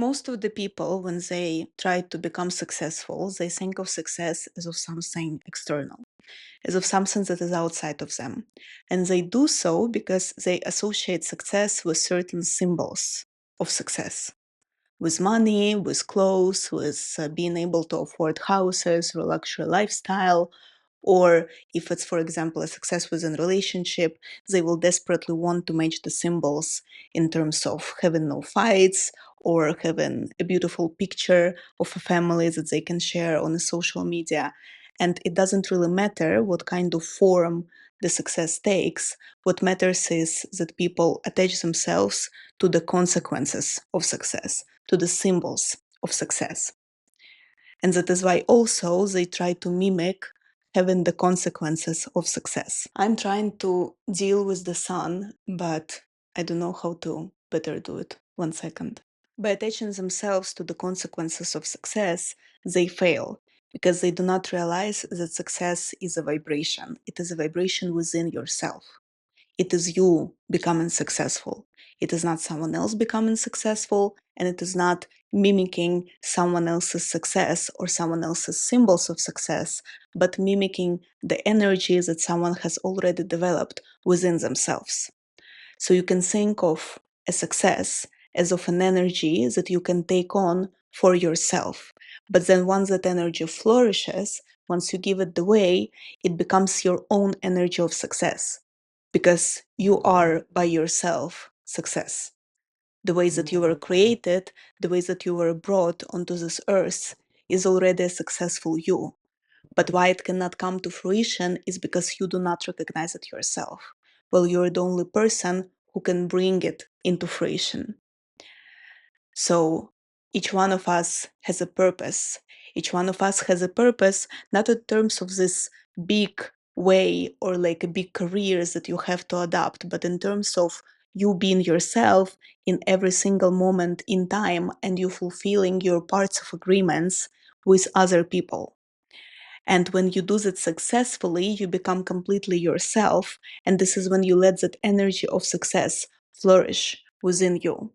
Most of the people, when they try to become successful, they think of success as of something external, as of something that is outside of them. And they do so because they associate success with certain symbols of success, with money, with clothes, with being able to afford houses or luxury lifestyle. Or if it's, for example, a success within a relationship, they will desperately want to match the symbols in terms of having no fights or having a beautiful picture of a family that they can share on the social media. And it doesn't really matter what kind of form the success takes. What matters is that people attach themselves to the consequences of success, to the symbols of success. And that is why also they try to mimic having the consequences of success. I'm trying to deal with the sun, but I don't know how to better do it. 1 second. By attaching themselves to the consequences of success, they fail because they do not realize that success is a vibration. It is a vibration within yourself. It is you becoming successful. It is not someone else becoming successful, and it is not mimicking someone else's success or someone else's symbols of success, but mimicking the energy that someone has already developed within themselves. So you can think of a success as of an energy that you can take on for yourself. But then once that energy flourishes, once you give it the way, it becomes your own energy of success because you are by yourself success. The way that you were created, the way that you were brought onto this earth is already a successful you. But why it cannot come to fruition is because you do not recognize it yourself. Well, you're the only person who can bring it into fruition. So each one of us has a purpose. Each one of us has a purpose, not in terms of this big way or like a big careers that you have to adopt, but in terms of you being yourself in every single moment in time and you fulfilling your parts of agreements with other people. And when you do that successfully, you become completely yourself. And this is when you let that energy of success flourish within you.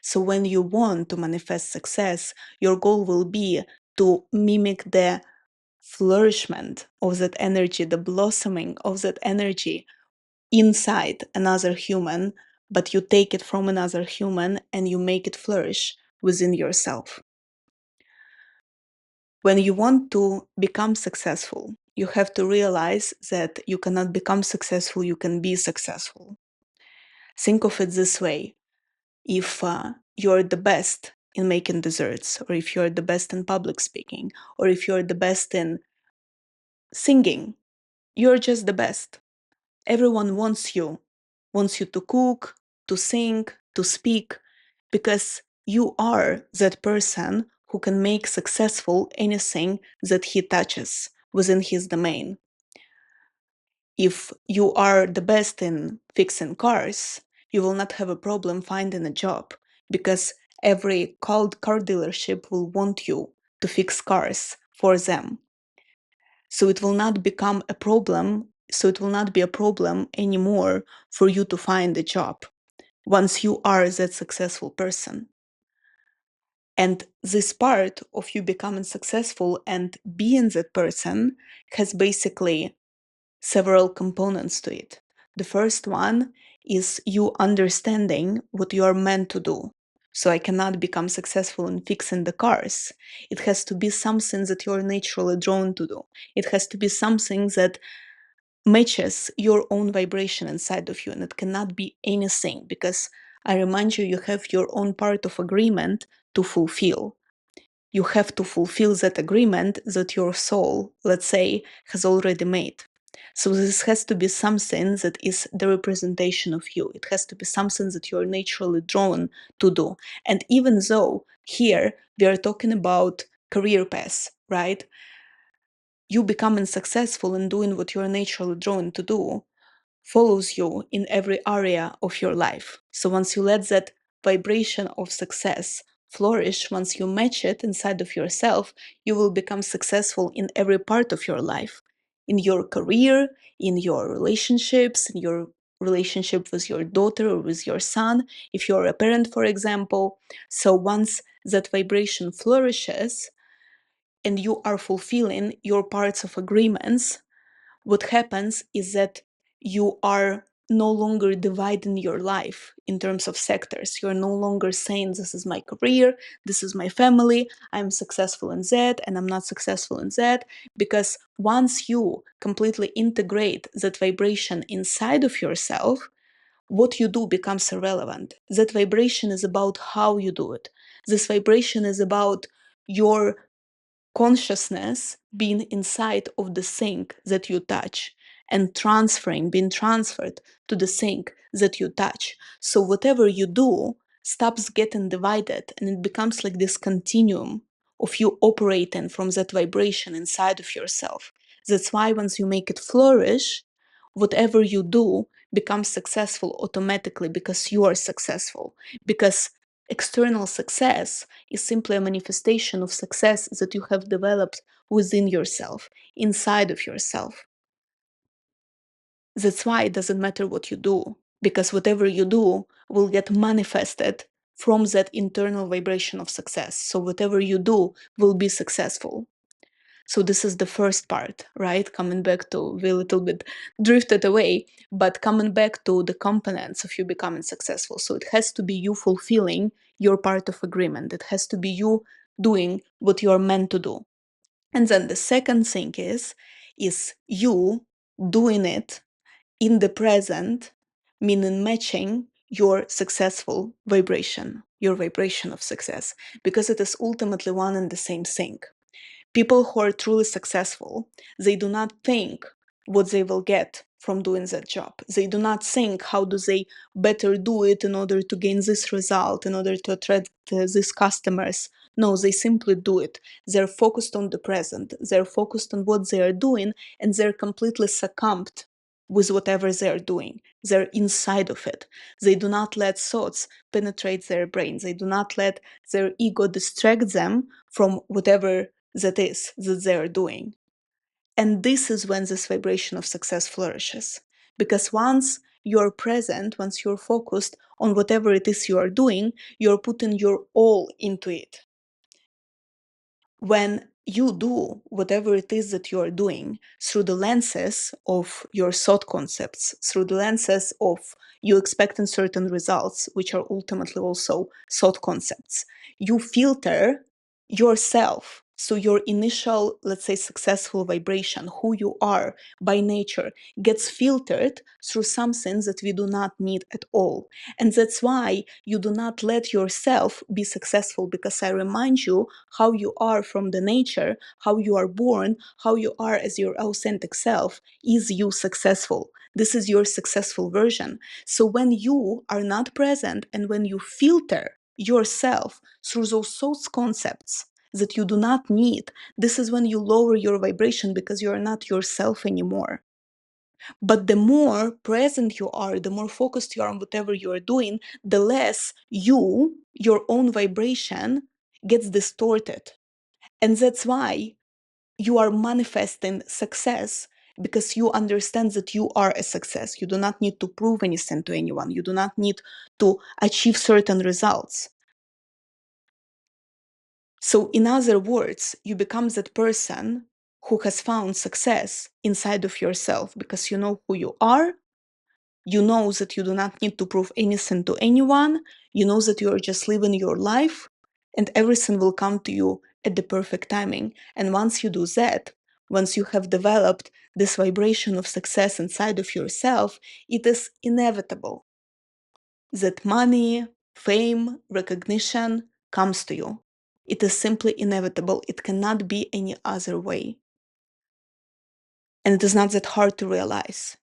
So when you want to manifest success, your goal will be to mimic the flourishment of that energy, the blossoming of that energy inside another human, but you take it from another human and you make it flourish within yourself. When you want to become successful, you have to realize that you cannot become successful, you can be successful. Think of it this way. If you're the best in making desserts, or if you're the best in public speaking, or if you're the best in singing, you're just the best. Everyone wants you to cook, to sing, to speak, because you are that person who can make successful anything that he touches within his domain. If you are the best in fixing cars, you will not have a problem finding a job because every car dealership will want you to fix cars for them. So it will not become a problem. So it will not be a problem anymore for you to find a job once you are that successful person. And this part of you becoming successful and being that person has basically several components to it. The first one is you understanding what you are meant to do. So I cannot become successful in fixing the cars. It has to be something that you're naturally drawn to do. It has to be something that matches your own vibration inside of you, and it cannot be anything because I remind you, you have your own part of agreement to fulfill. You have to fulfill that agreement that your soul, let's say, has already made. So this has to be something that is the representation of you. It has to be something that you're naturally drawn to do. And even though here we are talking about career paths, right? You becoming successful in doing what you're naturally drawn to do follows you in every area of your life. So once you let that vibration of success flourish, once you match it inside of yourself, you will become successful in every part of your life, in your career, in your relationships, in your relationship with your daughter or with your son, if you're a parent, for example. So once that vibration flourishes and you are fulfilling your parts of agreements, what happens is that you are no longer dividing your life in terms of sectors. You're no longer saying, this is my career, this is my family, I'm successful in that, and I'm not successful in that. Because once you completely integrate that vibration inside of yourself, what you do becomes irrelevant. That vibration is about how you do it. This vibration is about your consciousness being inside of the sink that you touch and being transferred to the sink that you touch. So whatever you do stops getting divided and it becomes like this continuum of you operating from that vibration inside of yourself. That's why once you make it flourish, whatever you do becomes successful automatically because you are successful. Because external success is simply a manifestation of success that you have developed within yourself, inside of yourself. That's why it doesn't matter what you do, because whatever you do will get manifested from that internal vibration of success. So whatever you do will be successful. So this is the first part, right? Coming back to, we a little bit drifted away, but coming back to the components of you becoming successful. So it has to be you fulfilling your part of agreement. It has to be you doing what you are meant to do. And then the second thing is you doing it in the present, meaning matching your successful vibration, your vibration of success, because it is ultimately one and the same thing. People who are truly successful, they do not think what they will get from doing that job. They do not think how do they better do it in order to gain this result, in order to attract these customers. No, they simply do it. They're focused on the present. They're focused on what they are doing, and they're completely succumbed with whatever they're doing. They're inside of it. They do not let thoughts penetrate their brains. They do not let their ego distract them from whatever that is that they are doing. And this is when this vibration of success flourishes. Because once you're present, once you're focused on whatever it is you are doing, you're putting your all into it. When you do whatever it is that you are doing through the lenses of your thought concepts, through the lenses of you expecting certain results, which are ultimately also thought concepts, you filter yourself. So your initial, let's say, successful vibration, who you are by nature, gets filtered through something that we do not need at all. And that's why you do not let yourself be successful, because I remind you how you are from the nature, how you are born, how you are as your authentic self, is you successful. This is your successful version. So when you are not present and when you filter yourself through those thoughts concepts that you do not need, this is when you lower your vibration, because you are not yourself anymore. But the more present you are, the more focused you are on whatever you are doing, the less your own vibration gets distorted. And that's why you are manifesting success, because you understand that you are a success. You do not need to prove anything to anyone. You do not need to achieve certain results. So, in other words, you become that person who has found success inside of yourself, because you know who you are. You know that you do not need to prove anything to anyone. You know that you are just living your life, and everything will come to you at the perfect timing. And once you do that, once you have developed this vibration of success inside of yourself, it is inevitable that money, fame, recognition comes to you. It is simply inevitable. It cannot be any other way. And it is not that hard to realize.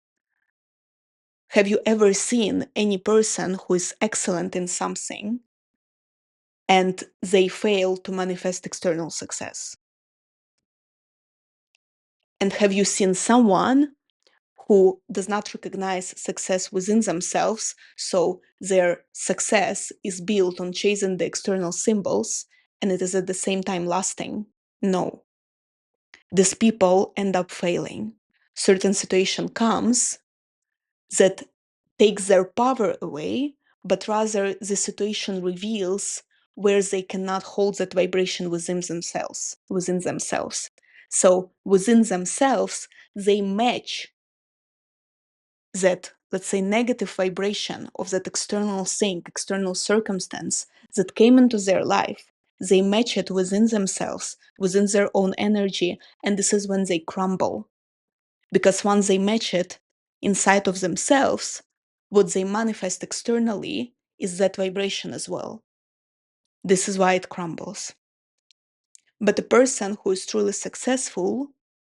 Have you ever seen any person who is excellent in something and they fail to manifest external success? And have you seen someone who does not recognize success within themselves, so their success is built on chasing the external symbols and it is at the same time lasting? No. These people end up failing. Certain situation comes that takes their power away, but rather the situation reveals where they cannot hold that vibration within themselves. So within themselves, they match that, let's say, negative vibration of that external thing, external circumstance that came into their life. They match it within themselves, within their own energy, and this is when they crumble. Because once they match it inside of themselves, what they manifest externally is that vibration as well. This is why it crumbles. But a person who is truly successful,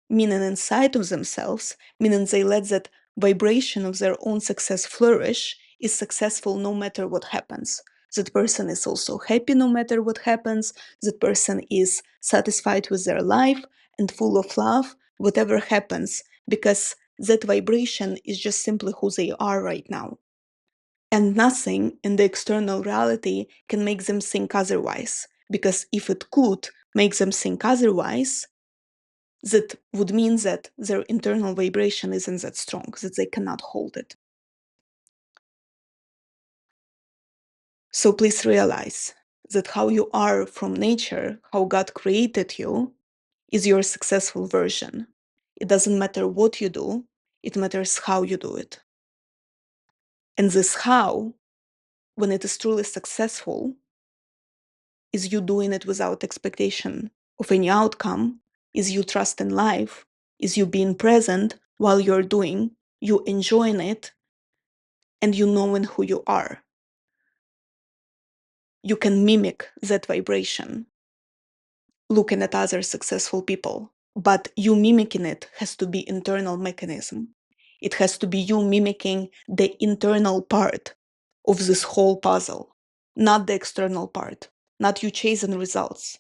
meaning inside of themselves, meaning they let that vibration of their own success flourish, is successful no matter what happens. That person is also happy no matter what happens. That person is satisfied with their life and full of love, whatever happens, because that vibration is just simply who they are right now. And nothing in the external reality can make them think otherwise. Because if it could make them think otherwise, that would mean that their internal vibration isn't that strong, that they cannot hold it. So please realize that how you are from nature, how God created you, is your successful version. It doesn't matter what you do, it matters how you do it. And this how, when it is truly successful, is you doing it without expectation of any outcome, is you trust in life, is you being present while you're doing, you enjoying it, and you knowing who you are. You can mimic that vibration looking at other successful people, but you mimicking it has to be internal mechanism. It has to be you mimicking the internal part of this whole puzzle, not the external part, not you chasing results,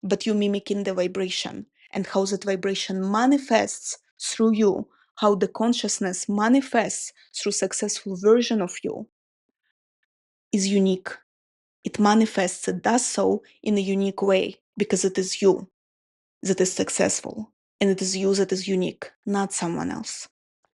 but you mimicking the vibration and how that vibration manifests through you, how the consciousness manifests through successful version of you is unique. It manifests, it does so in a unique way because it is you that is successful and it is you that is unique, not someone else.